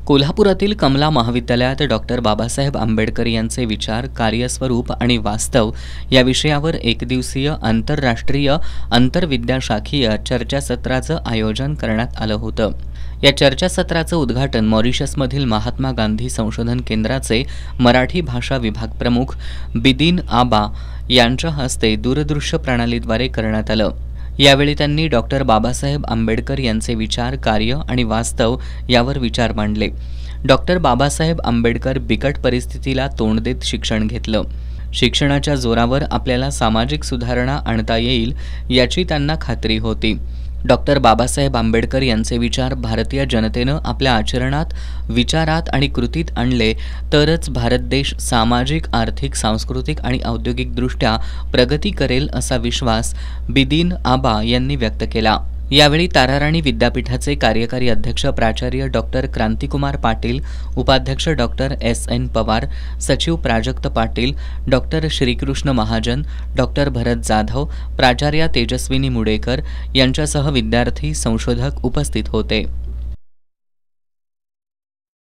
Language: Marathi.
कोल्हापुरातील कमला महाविद्यालयात डॉक्टर बाबासाहेब आंबेडकर यांचे विचार, कार्यस्वरूप आणि वास्तव या विषयावर एकदिवसीय आंतरराष्ट्रीय आंतरविद्याशाखीय चर्चासत्राचं आयोजन करण्यात आलं होतं। या चर्चासत्राचं उद्घाटन मॉरिशसमधील महात्मा गांधी संशोधन केंद्राचे मराठी भाषा विभाग प्रमुख बिदिन आबा यांच्या हस्ते दूरदृश्य प्रणालीद्वारे करण्यात आलं। यावेळी त्यांनी डॉक्टर बाबासाहेब आंबेडकर यांचे विचार, कार्य आणि वास्तव यावर विचार मांडले। डॉक्टर बाबासाहेब आंबेडकर बिकट परिस्थितीला तोंड देत शिक्षण घेतलं। शिक्षणाच्या जोरावर आपल्याला सामाजिक सुधारणा आणता येईल याची त्यांना खात्री होती। डॉक्टर बाबासाहेब आंबेडकर यांचे विचार भारतीय जनतेनं आपल्या आचरणात, विचारात आणि कृतीत आणले तरच भारत देश सामाजिक, आर्थिक, सांस्कृतिक आणि औद्योगिकदृष्ट्या प्रगती करेल असा विश्वास बिदिन आबा यांनी व्यक्त केला। यावेळी ताराराणी विद्यापीठाचे कार्यकारी अध्यक्ष प्राचार्य डॉक्टर क्रांतिकुमार पाटील, उपाध्यक्ष डॉक्टर एस.एन. पवार, सचिव प्राजक्त पाटील, डॉक्टर श्रीकृष्ण महाजन, डॉक्टर भरत जाधव, प्राचार्या तेजस्विनी मुडेकर यांच्यासह विद्यार्थी, संशोधक उपस्थित होते।